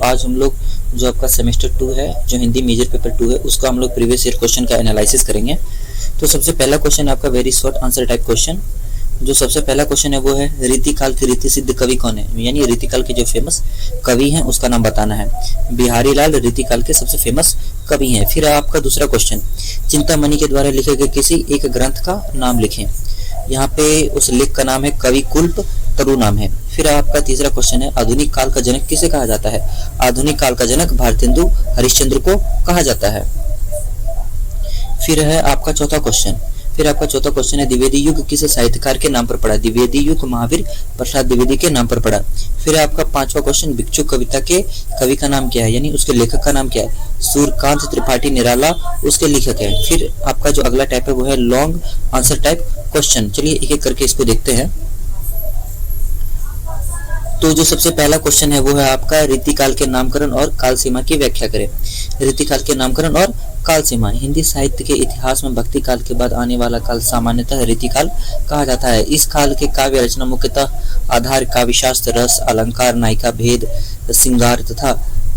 आज हम लोग जो आपका सेमेस्टर 2 है, जो हिंदी मेजर पेपर 2 है, उसका हम लोग प्रीवियस ईयर क्वेश्चन का एनालिसिस करेंगे। तो सबसे पहला क्वेश्चन आपका very short answer type question. जो सबसे पहला क्वेश्चन है वो है रीतिकाल के रीति सिद्ध कवि कौन है, यानी रीतिकाल के जो फेमस कवि हैं उसका नाम बताना है। बिहारी लाल रीतिकाल के सबसे फेमस कवि हैं। फिर आपका दूसरा क्वेश्चन, चिंतामणि के द्वारा लिखे गए किसी एक ग्रंथ का नाम लिखें। यहाँ पे उस लेख का नाम है कवि कुल्प तरु नाम है। फिर आपका तीसरा क्वेश्चन है आधुनिक काल का जनक किसे कहा जाता है। आधुनिक काल का जनक भारतेंदु हरिश्चंद्र को कहा जाता है। फिर है आपका चौथा क्वेश्चन। चौथा क्वेश्चन है द्विवेदी युग किस साहित्यकार के नाम पर पड़ा। द्विवेदी युग महावीर प्रसाद द्विवेदी के नाम पर पड़ा। फिर आपका पांचवा क्वेश्चन भिक्षु कविता के कवि का नाम क्या है, यानी उसके लेखक का नाम क्या है। सूर्यकांत त्रिपाठी निराला उसके लेखक है। फिर आपका जो अगला टाइप है वो है लॉन्ग आंसर टाइप क्वेश्चन। चलिए एक एक करके इसको देखते हैं। तो जो सबसे पहला क्वेश्चन है वो है आपका रीतिकाल के नामकरण और काल सीमा की व्याख्या करें। रीतिकाल के नामकरण और काल सीमा। हिंदी साहित्य के इतिहास में भक्ति काल के बाद आने वाला काल सामान्यतः रीतिकाल कहा जाता है। इस काल के काव्य रचना मुख्यतः आधार काव्य शास्त्र, रस, अलंकार, नायिका भेद, श्रृंगार तथा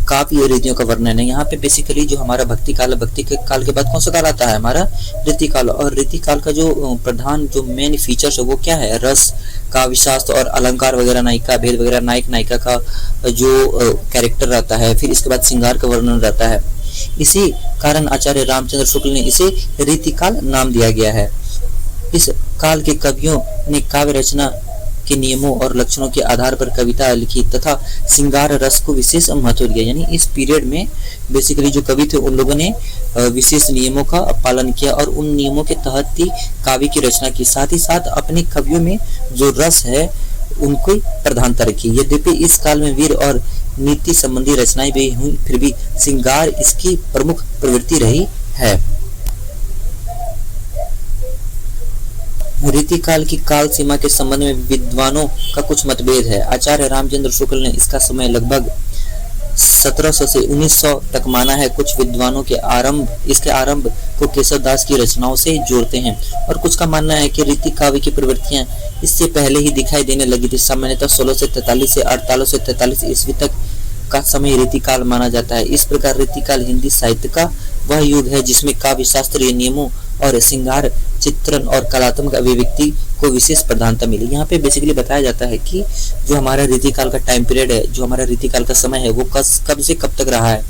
काव्य रीतियों का वर्णन है। यहाँ पे बेसिकली जो हमारा भक्ति काल है, भक्ति के काल के बाद कौन सा काल आता है, हमारा रीतिकाल। और रीतिकाल का जो प्रधान जो मेन फीचर्स है वो क्या है, रस, काव्य शास्त्र और अलंकार वगैरह, नायिका भेद वगैरह, नायक नायिका का जो कैरेक्टर रहता है। फिर इसके बाद श्रृंगार का वर्णन रहता है। इसी कारण आचार्य रामचंद्र शुक्ल ने इसे रीतिकाल नाम दिया गया है। इस काल के कवियों ने काव्य रचना के नियमों और लक्षणों के आधार पर कविता लिखी तथा श्रृंगार रस को विशेष महत्व दिया। यानी इस पीरियड में बेसिकली जो कवि थे उन लोगों ने विशेष नियमों का पालन किया और उन नियमों के तहत ही काव्य की रचना की। साथ ही साथ अपने कवियों में जो रस है उनको प्रधानता रखी। यद्यपि इस काल में वीर और नीति संबंधी रचनाएं भी हुई, फिर भी श्रृंगार इसकी प्रमुख प्रवृत्ति रही है। रीतिकाल की काल सीमा के संबंध में विद्वानों का कुछ मतभेद है। आचार्य रामचंद्र शुक्ल ने इसका समय लगभग 1700 से 1900 तक माना है। कुछ विद्वानों के इसके आरंभ को केशव दास की रचनाओं से जोड़ते हैं और कुछ का मानना है कि रीति काव्य की प्रवृत्तियां इससे पहले ही दिखाई देने लगी थी। सामान्यतः 1643 से 1843 ईस्वी तक का समय रीतिकाल माना जाता है। इस प्रकार रीतिकाल हिंदी साहित्य का वह युग है जिसमें काव्य शास्त्रीय नियमों और श्रृंगार, चित्रण और कलात्मक अभिव्यक्ति को विशेष प्रधानता मिली। यहाँ पे बेसिकली बताया जाता है कि जो हमारा रीतिकाल का टाइम पीरियड है, जो हमारा रीतिकाल का समय है वो कब से कब तक रहा है।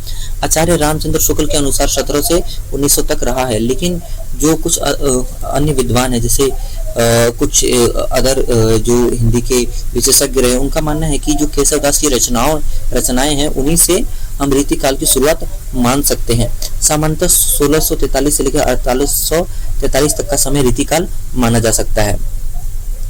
आचार्य रामचंद्र शुक्ल के अनुसार 1700 से 1900 तक रहा है। लेकिन जो कुछ अन्य विद्वान है, जैसे कुछ अदर जो हिंदी के विशेषज्ञ रहे, उनका मानना है कि जो केशव दास की रचनाएं हैं उन्हीं से हम रीतिकाल की शुरुआत मान सकते हैं। सामान्यतः 1643 से लेकर 1843 तक का समय रीतिकाल माना जा सकता है।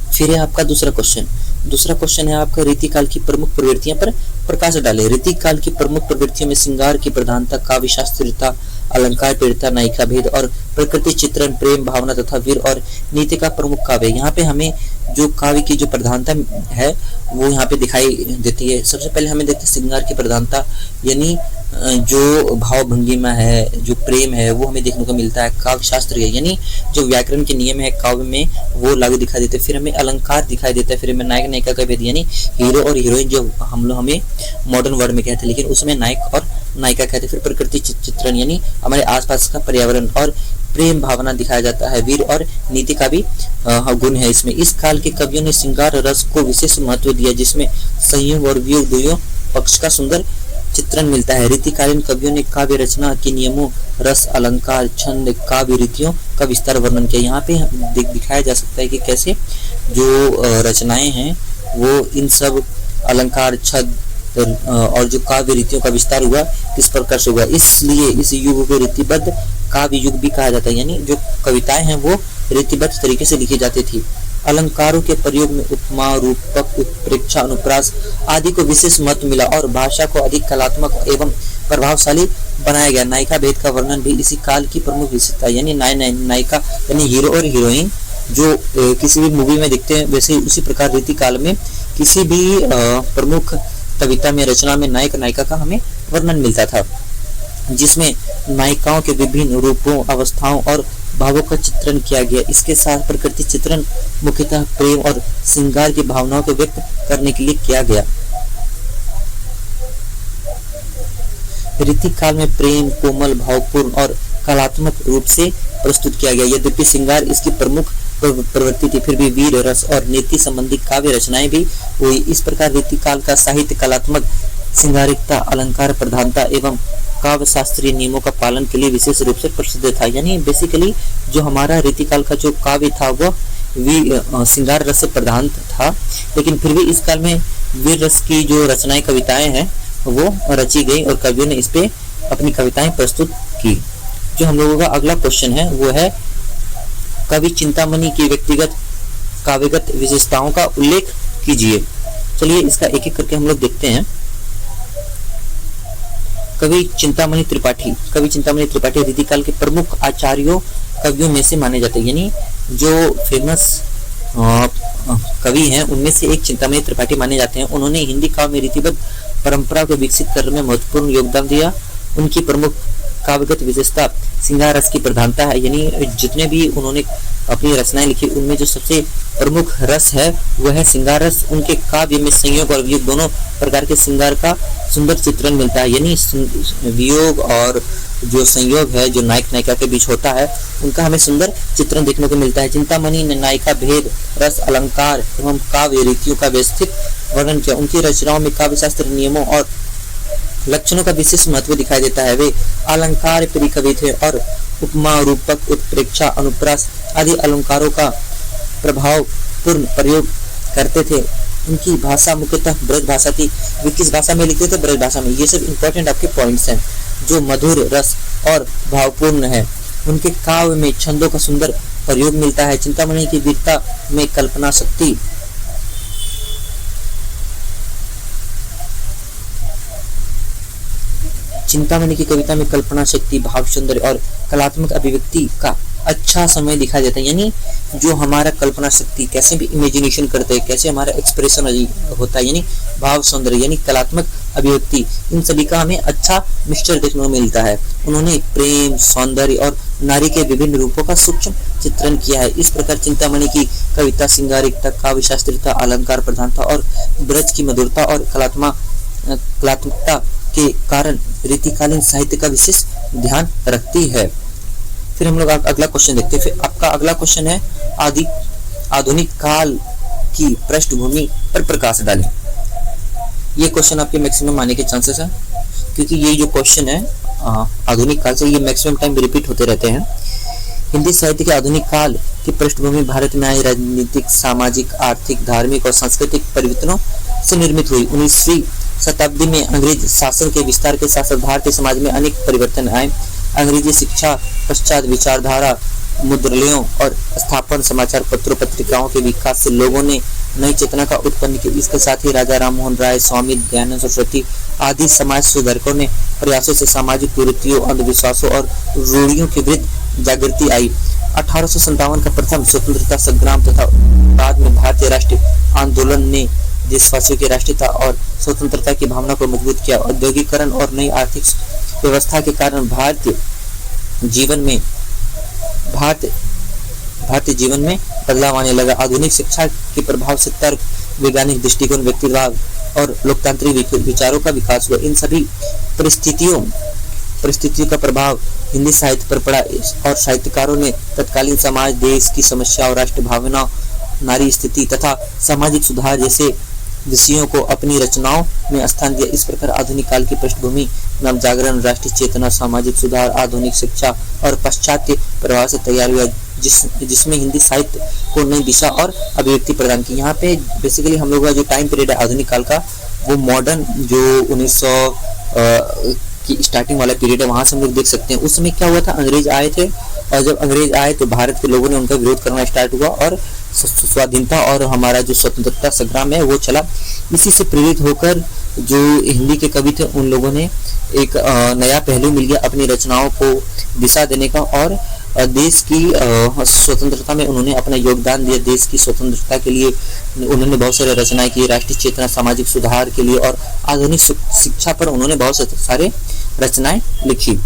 फिर है आपका दूसरा क्वेश्चन है आपका रीतिकाल की प्रमुख प्रवृत्तियों पर प्रकाश डाले। रीतिकाल की प्रमुख प्रवृत्तियों में श्रृंगार की प्रधानता, काव्य शास्त्रीयता, अलंकार प्रियता, नायिका भेद और प्रकृति चित्रण, प्रेम भावना तथा वीर और नीति का प्रमुख काव्य। यहाँ पे हमें जो काव्य की जो प्रधानता है वो यहाँ पे दिखाई देती है। सबसे पहले हमें देखते हैं श्रृंगार की प्रधानता, यानी जो भाव भंगिमा है, जो प्रेम है वो हमें देखने को मिलता है। काव्य शास्त्र है, यानी जो व्याकरण के नियम है काव्य में वो लागू दिखाई देते हैं। फिर हमें अलंकार दिखाई देता है। फिर हमें नायक नायिका का भेद, यानी हीरो और हीरोइन जो हम लोग हमें मॉडर्न वर्ड में कहते हैं, लेकिन उसमें नायक और नायिका कहते हैं। फिर प्रकृति चित्रण, यानी हमारे आसपास का पर्यावरण और प्रेम भावना दिखाया जाता है। वीर और नीति का भी गुण है इसमें। इस काल के कवियों ने श्रृंगार रस को विशेष महत्व दिया, जिसमें संयोग और वियोग दोनों पक्ष का सुंदर चित्रण मिलता है। रीतिकालीन कवियों ने काव्य रचना के नियमों, रस, अलंकार, छंद, काव्य रीतियों का विस्तार वर्णन किया। यहाँ पे दिखाया जा सकता है कि कैसे जो रचनाएं हैं वो इन सब अलंकार, छंद और जो काव्य रीतियों का विस्तार हुआ किस प्रकार से हुआ। इसलिए इस युग को रीतिबद्ध काव्य युग भी कहा जाता है, यानी जो कविताएं हैं वो रीतिबद्ध तरीके से लिखी जाती थी। अलंकारों के प्रयोग में उपमा, रूपक, उत्प्रेक्षा, अनुप्रास आदि को विशेष महत्व मिला और भाषा को अधिक कलात्मक एवं प्रभावशाली बनाया गया। नायिका भेद का वर्णन भी इसी काल की प्रमुख विशेषता, यानी नायिका यानी हीरो और हीरोइन जो किसी भी मूवी में दिखते हैं, वैसे उसी प्रकार रीतिकाल में किसी भी प्रमुख कविता में, रचना में नायक नायिका का हमें वर्णन मिलता था, जिसमें नायिकाओं के विभिन्न रूपों, अवस्थाओं और भावों का चित्रण किया गया। इसके साथ प्रकृति चित्रण मुख्यतः प्रेम और श्रृंगार की भावनाओं को व्यक्त करने के लिए किया गया। रीति काल में प्रेम कोमल भावपूर्ण और कलात्मक रूप से प्रस्तुत किया गया। यद्यपि श्रृंगार इसकी प्रमुख प्रवृत्ति थी, फिर भी वीर रस और नीति संबंधी काव्य रचनाएं भी हुई। इस प्रकार रीति काल का साहित्य कलात्मक श्रृंगारिकता, अलंकार प्रधानता एवं काव्य शास्त्रीय नियमों का पालन के लिए विशेष रूप से प्रसिद्ध था। यानी बेसिकली जो हमारा रीतिकाल का जो काव्य था वह श्रृंगार रस से प्रधान था, लेकिन फिर भी इस काल में वीर रस की जो रचनाएं कविताएं हैं वो रची गई और कवियों ने इस पे अपनी कविताएं प्रस्तुत की। जो हम लोगों का अगला क्वेश्चन है वो है कवि चिंतामणि की व्यक्तिगत काव्यगत विशेषताओं का उल्लेख कीजिए। चलिए इसका एक एक करके हम लोग देखते हैं। कवि चिंतामणि त्रिपाठी रीतिकाल के प्रमुख आचार्यों कवियों में से माने जाते हैं। यानी जो फेमस कवि हैं उनमें से एक चिंतामणि त्रिपाठी माने जाते हैं। उन्होंने हिंदी काव्य में रीतिबद्ध परंपरा को विकसित करने में महत्वपूर्ण योगदान दिया। उनकी प्रमुख काव्यगत विशेषता श्रृंगार रस की प्रधानता है। यानी जितने भी उन्होंने अपनी रचनाएं लिखी उनमें जो सबसे प्रमुख रस है वह है श्रृंगार रस। उनके काव्य में संयोग और वियोग दोनों प्रकार के श्रृंगार का सुंदर चित्रण मिलता है। यानी वियोग और जो संयोग है जो नायक नायिका के बीच होता है उनका हमें सुंदर चित्रण देखने को मिलता है। चिंतामणि ने नायिका भेद, रस, अलंकार एवं काव्य रीतियों का व्यवस्थित वर्णन किया। उनकी रचनाओं में काव्य शास्त्र नियमों और लक्षणों का विशेष महत्व दिखाई देता है। वे अलंकार प्रिय कवि थे और उपमा, रूपक, उत्प्रेक्षा, अनुप्रास आदि अलंकारों का प्रभावपूर्ण प्रयोग करते थे। उनकी भाषा मुख्यतः ब्रज भाषा थी। वे किस भाषा में लिखते थे? ब्रज भाषा में। ये सब इंपॉर्टेंट आपके पॉइंट्स हैं जो मधुर, रस और भावपूर्ण है। उनके काव्य में छंदों का सुंदर प्रयोग मिलता है। चिंतामणि की वीरता में कल्पना शक्ति, चिंतामणि की कविता में कल्पना शक्ति, भाव सौंदर्य और कलात्मक अभिव्यक्ति का अच्छा समय दिखाई देता है। यानी जो हमारा कल्पना शक्ति, कैसे भी इमेजिनेशन करते हैं, कैसे हमारा एक्सप्रेशन होता है, यानी भाव सौंदर्य यानी कलात्मक अभिव्यक्ति, इन सभी का हमें अच्छा मिक्सचर देखने को मिलता है। उन्होंने प्रेम, सौंदर्य और नारी के विभिन्न रूपों का सूक्ष्म चित्रण किया है। इस प्रकार चिंतामणि की कविता श्रृंगारिकता, काव्य शास्त्रीयता, अलंकार प्रधानता और ब्रज की मधुरता और कलात्मकता के कारण रीतिकालीन साहित्य का विशेष ध्यान रखती है। फिर हम लोग अगला क्वेश्चन देखते हैं। फिर आपका अगला क्वेश्चन है आधुनिक काल की पृष्ठभूमि पर प्रकाश डालें। ये क्वेश्चन आपके मैक्सिमम आने के चांसेस हैं क्योंकि ये जो क्वेश्चन है आधुनिक काल से ये मैक्सिमम टाइम रिपीट होते रहते हैं। हिंदी साहित्य के आधुनिक काल की पृष्ठभूमि भारत में आई राजनीतिक, सामाजिक, आर्थिक, धार्मिक और सांस्कृतिक परिवर्तनों से निर्मित हुई। 19वीं शताब्दी में अंग्रेज शासन के विस्तार के साथ साथ भारतीय समाज में अनेक परिवर्तन आए। अंग्रेजी शिक्षा पश्चात विचारधारा, मुद्रालयों और स्थापन, समाचार पत्रों, पत्रिकाओं के विकास से लोगों ने नई चेतना का उत्पन्न किया। इसके साथ ही राजा राममोहन राय, स्वामी दयानंद सरस्वती आदि समाज सुधारकों ने प्रयासों से सामाजिक कुरीतियों, अंधविश्वासों और रूढ़ियों के विरुद्ध जागृति आई। 1857 का प्रथम स्वतंत्रता संग्राम तथा बाद में भारतीय राष्ट्रीय आंदोलन ने देशवासियों की राष्ट्रीयता और स्वतंत्रता की भावना को मजबूत किया। औद्योगिकरण और नई आर्थिक व्यवस्था के कारण भारतीय जीवन में बदलाव आने लगा। आधुनिक शिक्षा के प्रभाव से तर्क, वैज्ञानिक दृष्टिकोण, व्यक्तिवाद और लोकतांत्रिक विचारों का विकास हुआ। इन सभी परिस्थितियों का प्रभाव हिंदी साहित्य पर पड़ा और साहित्यकारों ने तत्कालीन समाज, देश की समस्या और राष्ट्र भावना, नारी स्थिति तथा सामाजिक सुधार जैसे विषयों को अपनी रचनाओं में स्थान दिया। इस प्रकार आधुनिक काल की पृष्ठभूमि नव जागरण, राष्ट्रीय चेतना, सामाजिक सुधार, आधुनिक शिक्षा और पाश्चात्य प्रभाव से तैयार हुआ जिसमें हिंदी साहित्य को नई दिशा और अभिव्यक्ति प्रदान की। यहाँ पे बेसिकली हम लोग का जो टाइम पीरियड है आधुनिक काल का वो मॉडर्न जो 1900 की स्टार्टिंग वाला पीरियड है वहां से हम लोग देख सकते हैं। उस समय क्या हुआ था, अंग्रेज आए थे और जब अंग्रेज आए तो भारत के लोगों ने उनका विरोध करना स्टार्ट हुआ और स्वाधीनता और हमारा जो स्वतंत्रता संग्राम है वो चला। इसी से प्रेरित होकर जो हिंदी के कवि थे उन लोगों ने एक नया पहलू मिल गया अपनी रचनाओं को दिशा देने का और देश की स्वतंत्रता में उन्होंने अपना योगदान दिया। देश की स्वतंत्रता के लिए उन्होंने बहुत सारे रचनाएं की, राष्ट्रीय चेतना, सामाजिक सुधार के लिए और आधुनिक शिक्षा पर उन्होंने बहुत सारे रचनाएं लिखी।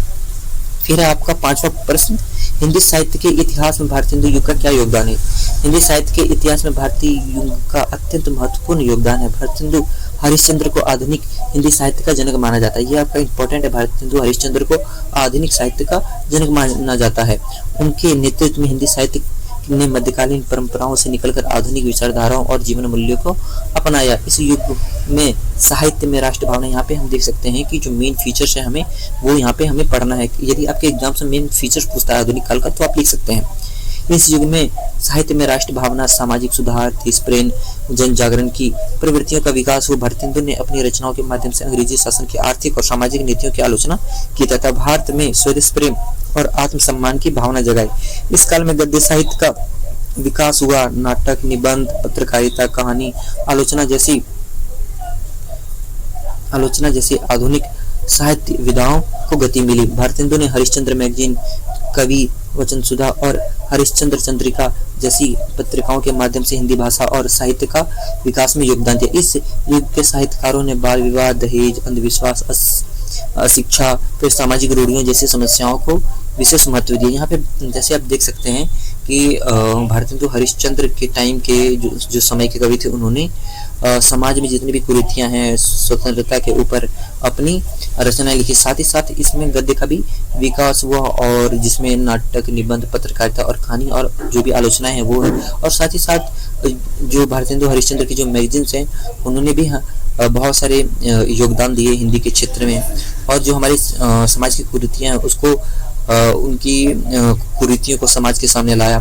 फिर है आपका पांचवा प्रश्न, हिंदी साहित्य के इतिहास में भारतीय हिंदू युग का क्या योगदान है। हिंदी साहित्य के इतिहास में भारतीय युग का अत्यंत महत्वपूर्ण योगदान है। भारतीय हिंदू हरिश्चंद्र को आधुनिक हिंदी साहित्य का जनक माना जाता है। ये आपका इंपॉर्टेंट है, भारतेंदु हरिश्चंद्र को आधुनिक साहित्य का जनक माना जाता है। उनके नेतृत्व में हिंदी साहित्य ने मध्यकालीन परंपराओं से निकलकर आधुनिक विचारधाराओं और जीवन मूल्यों को अपनाया। इस युग में साहित्य में राष्ट्र भावना, यहाँ पे हम देख सकते हैं कि जो मेन फीचर्स है हमें वो यहाँ पे हमें पढ़ना है। यदि आपके एग्जाम से मेन फीचर्स पूछता है आधुनिक काल का तो आप लिख सकते हैं। इस युग में साहित्य में राष्ट्र भावना, सामाजिक सुधार, देश प्रेम, जन जागरण की प्रवृत्तियों का विकास हुआ। भारतेंदु ने अपनी रचनाओं के माध्यम से अंग्रेजी शासन की आर्थिक और सामाजिक नीतियों की आलोचना की तथा भारत में स्वदेश प्रेम और आत्मसम्मान की भावना जगाई। इस काल में गद्य साहित्य का विकास हुआ। नाटक, निबंध, पत्रकारिता, कहानी आलोचना जैसी आधुनिक साहित्य विधाओं को गति मिली। भारतेंदु ने हरिश्चंद्र मैगजीन, कवि वचन सुधा और हरिश्चंद्र चंद्रिका जैसी पत्रिकाओं के माध्यम से हिंदी भाषा और साहित्य का विकास में योगदान दिया। इस युग के साहित्यकारों ने बाल विवाह, दहेज, अंधविश्वास, अशिक्षा, फिर सामाजिक रूढ़ियों जैसी समस्याओं को विशेष महत्व दिया। यहाँ पे जैसे आप देख सकते हैं कि भारतेंदु हरिश्चंद्र के टाइम के जो समय के कवि थे, उन्होंने समाज में जितनी भी कुरीतियां हैं, स्वतंत्रता के ऊपर अपनी रचनाएं लिखी। साथ ही साथ इसमें गद्य का भी विकास हुआ और जिसमें नाटक, निबंध, पत्रकारिता और कहानी और जो भी आलोचनाएं हैं वो है। और साथ ही साथ जो भारतेंदु हरिश्चंद्र की जो मैगजीन्स हैं उन्होंने भी बहुत सारे योगदान दिए हिंदी के क्षेत्र में। और जो हमारी समाज की कुरीतियां हैं उसको उनकी कुरीतियों को समाज के सामने लाया।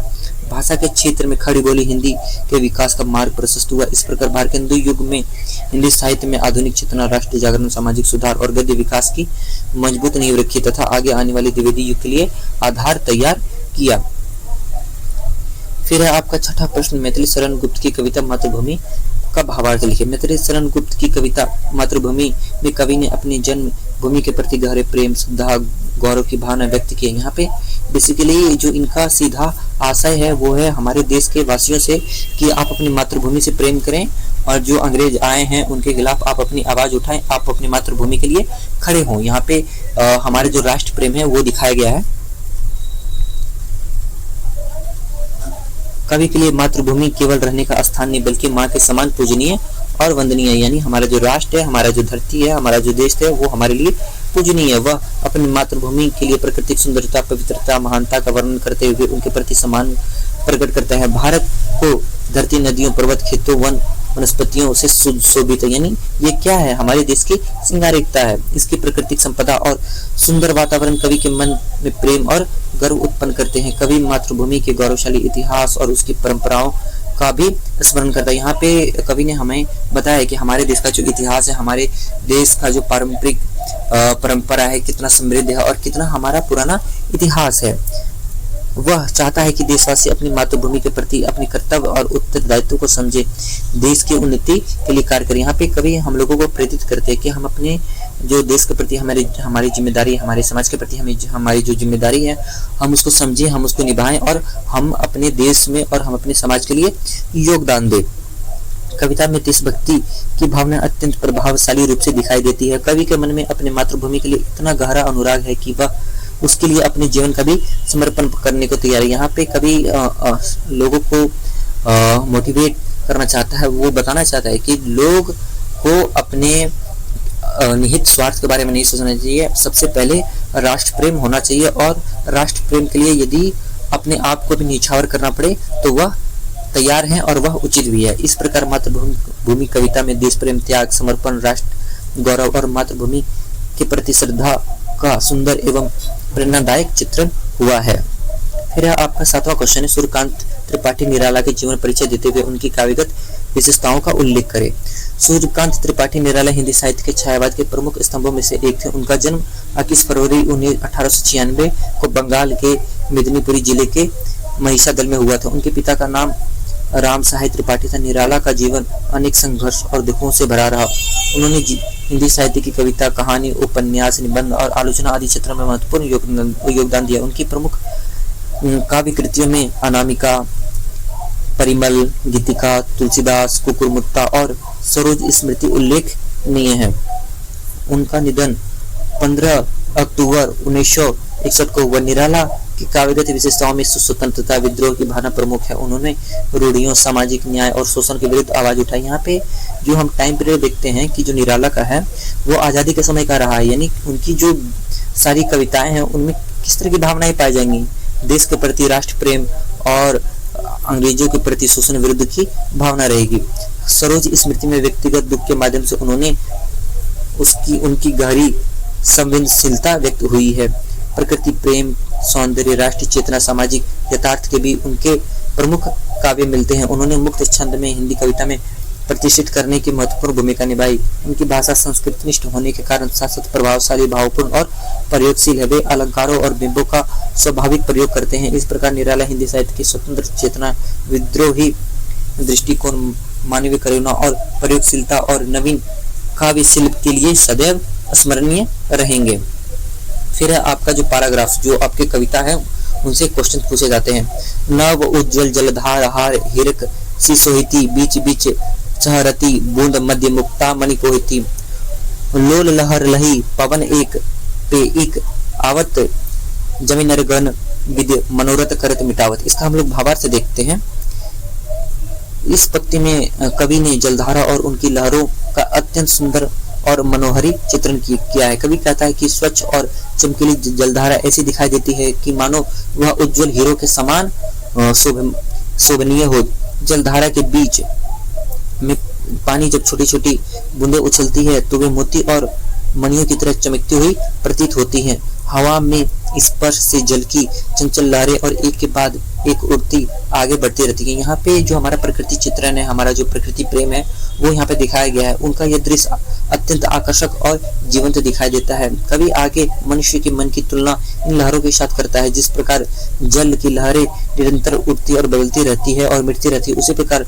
भाषा के क्षेत्र में खड़ी बोली हिंदी के विकास का मार्ग प्रशस्त हुआ। इस प्रकार भारतेंदु युग में हिंदी साहित्य में आधुनिक चेतना, राष्ट्रीय जागरण, सामाजिक सुधार और गद्य विकास की मजबूत नींव रखी तथा आगे आने वाले द्विवेदी युग के लिए आधार तैयार किया। फिर है आपका छठा प्रश्न, मैथिली शरण गुप्त की कविता मातृभूमि का भावार्थ लिखे। मैथिली शरण गुप्त की कविता मातृभूमि में कवि ने अपनी जन्म भूमि के प्रति गहरे प्रेम, श्रद्धा, गौरव की भावना व्यक्त की है। यहाँ पे बेसिकली जो इनका सीधा आशय है वो है हमारे देश के वासियों से कि आप अपनी मातृभूमि से प्रेम करें और जो अंग्रेज आए हैं उनके खिलाफ आप अपनी आवाज उठाएं, आप अपनी मातृभूमि के लिए खड़े हों। यहाँ पे हमारे जो राष्ट्र प्रेम है वो दिखाया गया है। कवि के लिए मातृभूमि केवल रहने का स्थान नहीं बल्कि माँ के समान पूजनीय और वंदनीय है। यानी हमारा जो राष्ट्र है, हमारा जो धरती है, हमारा जो देश है वो हमारे लिए पूजनीय है। वह अपनी मातृभूमि के लिए प्राकृतिक सुंदरता, पवित्रता, महानता का वर्णन करते हुए उनके प्रति सम्मान प्रकट करता है। भारत को धरती, नदियों, पर्वत, खेतों, वन, वनस्पतियों से सुशोभित है। यानी ये क्या है, हमारे देश की श्रृंगारिकता है। इसकी प्राकृतिक संपदा और सुंदर वातावरण कवि के मन में प्रेम और गर्व उत्पन्न करते हैं। कवि मातृभूमि के गौरवशाली इतिहास और उसकी परंपराओं का भी स्मरण करता है। यहाँ पे कवि ने हमें बताया कि हमारे देश का जो इतिहास है, हमारे देश का जो पारंपरिक परंपरा है कितना समृद्ध है और कितना हमारा पुराना इतिहास है। वह चाहता है कि देशवासी अपनी मातृभूमि के प्रति अपने कर्तव्य और उत्तरदायित्व को समझे, देश की उन्नति के लिए कार्य करें। यहाँ पे कवि हम लोगों को प्रेरित करते हैं कि हम अपने जो देश के प्रति हमारी जिम्मेदारी, हमारे समाज के प्रति हमारी जो जिम्मेदारी है हम उसको समझें, हम उसको निभाएं और हम अपने देश में और हम अपने समाज के लिए योगदान दें। कविता में देशभक्ति की भावना अत्यंत प्रभावशाली रूप से दिखाई देती है। कवि के मन में अपने मातृभूमि के लिए इतना गहरा अनुराग है कि वह उसके लिए अपने जीवन का भी समर्पण करने को तैयार है। यहाँ पे कवि लोगों को मोटिवेट करना चाहता है, वो बताना चाहता है कि लोग को अपने निहित स्वार्थ के बारे में नहीं सोचना चाहिए। सबसे पहले राष्ट्र प्रेम होना चाहिए और राष्ट्र प्रेम के लिए यदि अपने आप को भी न्यौछावर करना पड़े तो वह तैयार है और वह उचित भी है। इस प्रकार मातृभूमि कविता में देश प्रेम, त्याग, समर्पण, राष्ट्र गौरव और मातृभूमि के प्रति श्रद्धा का सुंदर एवं प्रेरणादायक चित्रण हुआ है। फिर आपका सातवां क्वेश्चन है, सूर्यकांत त्रिपाठी निराला के जीवन परिचय देते हुए उनकी काव्यगत विशेषताओं का उल्लेख करें। सूर्यकांत त्रिपाठी निराला हिंदी साहित्य के छायावाद के प्रमुख स्तंभों में से एक थे। उनका जन्म 21 फरवरी 1896 को बंगाल के मेदिनीपुरी जिले के महिषादल में हुआ था। उनके पिता का नाम राम सहाय त्रिपाठी था। निराला का जीवन अनेक संघर्ष और दुखों से भरा रहा। उन्होंने हिंदी साहित्य की कविता, कहानी, उपन्यास, निबंध और आलोचना आदि क्षेत्रों में महत्वपूर्ण योगदान दिया। उनकी प्रमुख काव्य कृतियों में अनामिका, परिमल, गीतिका, तुलसीदास, कुकुरमुत्ता और सरोज स्मृति उल्लेखनीय है। उनका निधन 15 अक्टूबर 1961 को हुआ। निराला की काव्यगत विशेषताओं में स्वतंत्रता, विद्रोह की भावना प्रमुख है। उन्होंने रूढ़ियों, सामाजिक न्याय और शोषण के विरुद्ध आवाज उठाई। यहाँ पे जो हम टाइम पीरियड देखते हैं कि जो निराला का है वो आज़ादी के समय का रहा है, यानी उनकी जो सारी कविताएं हैं उनमें किस तरह की भावनाएं पाई जाएंगी, देश के प्रति राष्ट्र प्रेम और अंग्रेजों के प्रति शोषण विरुद्ध की भावना रहेगी। सरोज स्मृति में व्यक्तिगत दुख के माध्यम से उन्होंने उनकी गहरी संवेदनशीलता व्यक्त हुई है। प्रकृति प्रेम, सौंदर्य, राष्ट्रीय चेतना, सामाजिक यथार्थ के भी उनके प्रमुख काव्य मिलते हैं। उन्होंने मुक्त छंद में हिंदी कविता में प्रतिष्ठित करने की महत्वपूर्ण भूमिका निभाई। उनकी भाषा संस्कृतनिष्ठ होने के कारण साथ साथ प्रभावशाली, भावपूर्ण और प्रयोगशील है। वे अलंकारों और बिंबों का स्वाभाविक प्रयोग करते हैं। इस प्रकार निराला हिंदी साहित्य की स्वतंत्र चेतना, विद्रोही दृष्टिकोण, मानवीय करुणा और प्रयोगशीलता और नवीन काव्य शिल्प के लिए सदैव स्मरणीय रहेंगे। फिर है आपका जो पैराग्राफ, जो आपकी कविता है उनसे क्वेश्चन पूछे जाते हैं। नव उज्ज्वल जलधार हार हिरक सी सोहिती, बीच बीच चहरती बूंद मध्य मुक्ता मणि कोहिती, लोल लहर लही पवन एक पे एक आवत, जमी नरगन विद मनोरथ करत मिटावत। इसका हम लोग भावार्थ से देखते हैं। इस पत्ती में कवि ने जलधारा और उनकी लहरों का अत्यंत सुंदर और मनोहरी चित्रण किया है। कवि कहता है कि स्वच्छ और चमकीली जलधारा ऐसी दिखाई देती है कि मानो वह उज्जवल हीरो के समान शोभनीय हो। जलधारा के बीच में पानी जब छोटी छोटी बूंदें उछलती है तो वे मोती और मणियों की तरह चमकती हुई प्रतीत होती हैं। हवा में स्पर्श से जल की चंचल लहरें और एक के बाद एक उड़ती आगे बढ़ती रहती है। यहाँ पे जो हमारा प्रकृति चित्रण है, हमारा जो प्रकृति प्रेम है वो यहाँ पे दिखाया गया है। उनका यह दृश्य अत्यंत आकर्षक और जीवंत दिखाई देता है। कभी आगे मनुष्य के मन की तुलना इन लहरों के साथ करता है। जिस प्रकार जल की लहरें निरंतर उठती और बदलती रहती है और मिटती रहती है, उसी प्रकार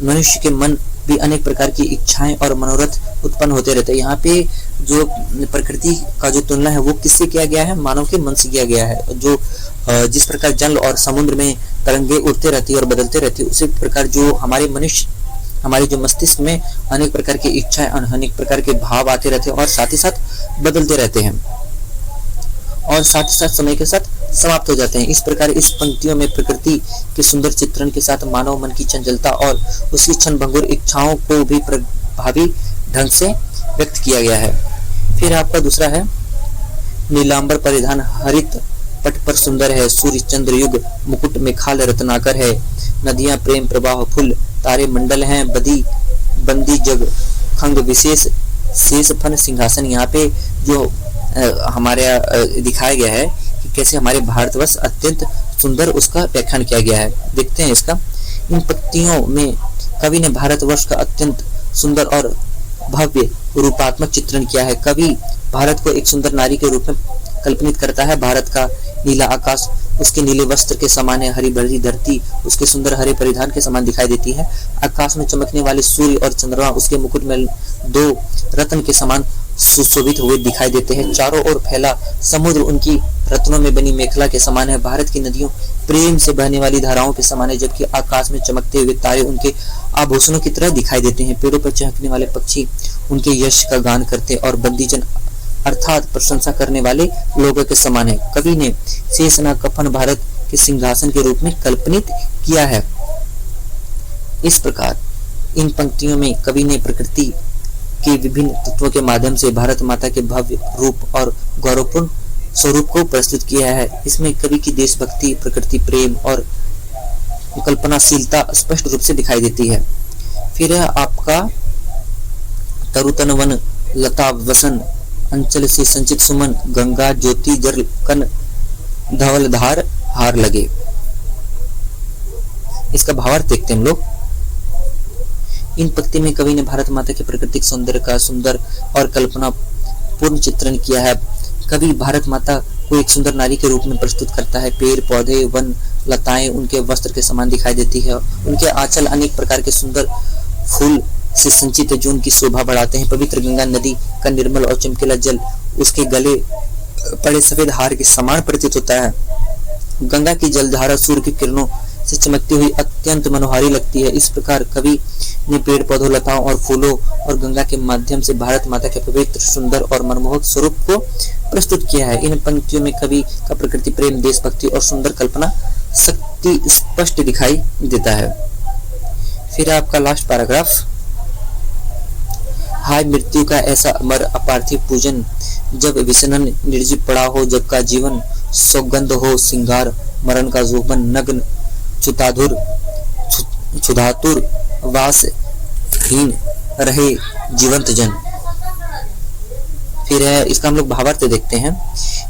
मनुष्य के मन भी अनेक प्रकार की इच्छाएं और मनोरथ उत्पन्न होते रहते हैं। यहाँ पे जो प्रकृति का जो तुलना है वो किससे किया गया है? मानव के मन से किया गया है। जो जिस प्रकार जल और समुद्र में तरंगे उठते रहती है और बदलते रहती है, उसी प्रकार जो हमारे जो मस्तिष्क में अनेक प्रकार की इच्छाएं, अनेक प्रकार के भाव आते रहते हैं और साथ ही साथ बदलते रहते हैं और साथ ही साथ समय के साथ समाप्त हो जाते हैं। इस प्रकार इस पंक्तियों में प्रकृति के सुंदर चित्रण के साथ मानव मन की चंचलता और उसकी क्षणभंगुर इच्छाओं को भी प्रभावी ढंग से व्यक्त किया गया है। फिर आपका दूसरा है, नीलांबर परिधान हरित पट पर सुंदर है, सूर्य चंद्र युग मुकुट में खाल रत्नाकर है, नदियां प्रेम प्रवाह फुल, तारे मंडल हैं बंदी जग खंग विशेष शेष फन सिंहासन। यहाँ पे जो हमारे दिखाया गया है कि कैसे हमारे भारतवर्ष अत्यंत सुंदर, उसका व्याख्यान किया गया है। देखते हैं इसका। इन पत्तियों में कवि ने भारतवर्ष का अत्यंत सुंदर और भव्य रूपात्मक चित्रण किया है। कवि भारत को एक सुंदर नारी के रूप में कल्पनित करता है। भारत का नीला आकाश उसके नीले वस्त्र के समान है, हरी भरी धरती उसके सुंदर हरे परिधान के समान दिखाई देती है। आकाश में चमकने वाले सूर्य और चंद्रमा उसके मुकुट में दो रत्न के समान सुशोभित हुए दिखाई देते हैं। चारों ओर फैला समुद्र उनकी रत्नों में बनी मेखला के समान है। भारत की नदियों प्रेम से बहने वाली धाराओं के समान है, जबकि आकाश में चमकते हुए तारे उनके आभूषणों की तरह दिखाई देते हैं। पेड़ों पर चहकने वाले पक्षी उनके यश का गान करते और बंदीजन अर्थात प्रशंसा करने वाले लोगों के समान है। कवि ने शेषनाग कफन भारत के सिंहासन के रूप में कल्पनित किया है। इस प्रकार इन पंक्तियों में कवि ने प्रकृति के विभिन्न तत्वों के माध्यम से भारत माता के भव्य रूप और गौरवपूर्ण स्वरूप को प्रस्तुत किया है। इसमें कवि की देशभक्ति, प्रकृति प्रेम और कल्पनाशीलता स्पष्ट रूप से दिखाई देती है। फिर है आपका तरुतन वन लता वसन, अंचल से संचित सुमन, गंगा ज्योति जल कन धवल धार हार लगे। इसका भावार्थ देखते हैं हम लोग। इन पंक्ति में कवि ने भारत माता के प्राकृतिक सौंदर्य का सुंदर और कल्पना पूर्ण चित्रण किया है। कवि भारत माता को एक सुंदर नारी के रूप में प्रस्तुत करता है। पेड़ पौधे वन लताएं उनके वस्त्र के समान दिखाई देती है। उनके आंचल अनेक प्रकार के सुंदर फूल से संचित है जो उनकी शोभा बढ़ाते हैं। पवित्र गंगा नदी का निर्मल और चमकीला जल उसके गले पड़े सफेद हार के समान प्रतीत होता है। गंगा की जलधारा सूर्य की किरणों से चमकती हुई अत्यंत मनोहारी लगती है। इस प्रकार कवि ने पेड़ पौधों लताओं और फूलों और गंगा के माध्यम से भारत माता के पवित्र सुंदर और मनमोहक स्वरूप को प्रस्तुत किया है। इन पंक्तियों में कवि का प्रकृति प्रेम, देशभक्ति और सुंदर कल्पना शक्ति स्पष्ट दिखाई देता है। फिर आपका लास्ट पैराग्राफ, हाय मृत्यु का ऐसा अमर अपार्थिव पूजन, जब विसनन निर्जीव पड़ा हो, जब का जीवन सौगंध हो सिंगार, मरण का जोबन नग्न चुताधुर क्षुधातुर वासहीन रहे जीवंत जन। फिर है इसका हम लोग भावार्थ देखते हैं।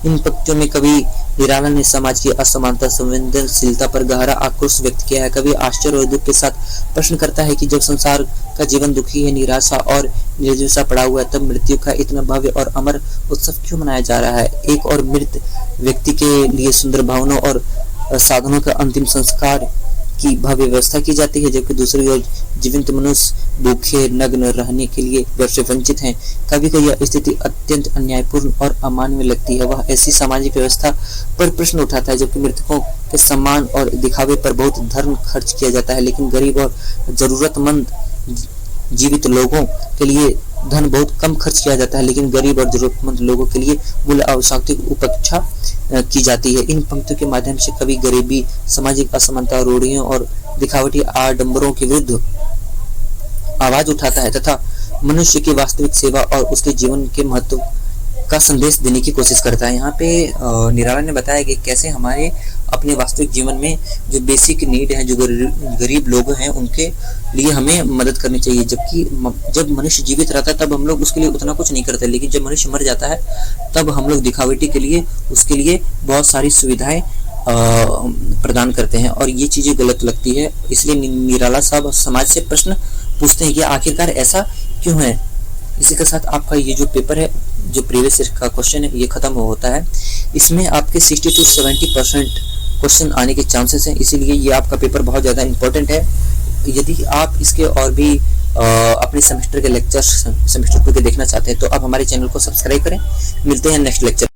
इन पंक्तियों में कवि निराला ने समाज की असमानता, संवेदनशीलता पर गहरा आक्रोश व्यक्त किया है। कवि आश्चर्य और दुख के साथ प्रश्न करता है कि जब संसार का जीवन दुखी है, निराशा और निर्जीव सा पड़ा हुआ है, तब मृत्यु का इतना भव्य और अमर उत्सव क्यों मनाया जा रहा है। एक और मृत व्यक्ति के लिए सुंदर भावनाओं और साधनों का अंतिम संस्कार की भव्य व्यवस्था की जाती है, जबकि दूसरी ओर जीवित मनुष्य भूखे नग्न रहने के लिए घर से वंचित हैं। कवि को यह स्थिति अत्यंत अन्यायपूर्ण और अमानवीय लगती है। वह ऐसी सामाजिक व्यवस्था पर प्रश्न उठाता है जबकि मृतकों के सम्मान और दिखावे पर बहुत धन खर्च किया जाता है, लेकिन गरीब और जरूरतमंद जीवित लोगों के लिए धन बहुत कम खर्च किया जाता है, लेकिन गरीब और जरूरतमंद लोगों के लिए मूल्य आवश्यकता की उपेक्षा की जाती है। इन पंक्तियों के माध्यम से कवि गरीबी, सामाजिक असमानता, रूढ़ियों और दिखावटी आडंबरों के विरुद्ध आवाज उठाता है तथा मनुष्य की वास्तविक सेवा और उसके जीवन के महत्व का संदेश देने की कोशिश करता है। यहाँ पे निराला ने बताया कि कैसे हमारे अपने वास्तविक जीवन में जो बेसिक नीड है, जो गरीब लोग हैं, उनके लिए हमें मदद करनी चाहिए। जबकि जब मनुष्य जीवित रहता है तब हम लोग उसके लिए उतना कुछ नहीं करते, लेकिन जब मनुष्य मर जाता है तब हम लोग दिखावटी के लिए उसके लिए बहुत सारी सुविधाएं प्रदान करते हैं, और ये चीजें गलत लगती है। इसलिए निराला साहब समाज से प्रश्न पूछते हैं कि आखिरकार ऐसा क्यों है। इसी के साथ आपका ये जो पेपर है, जो प्रीवियस ईयर का क्वेश्चन है, ये खत्म होता है। इसमें आपके 60 to 70% क्वेश्चन आने के चांसेस हैं, इसीलिए ये आपका पेपर बहुत ज़्यादा इंपॉर्टेंट है। यदि आप इसके और भी अपने सेमेस्टर के लेक्चर सेमेस्टर 2 के देखना चाहते हैं तो आप हमारे चैनल को सब्सक्राइब करें। मिलते हैं नेक्स्ट लेक्चर।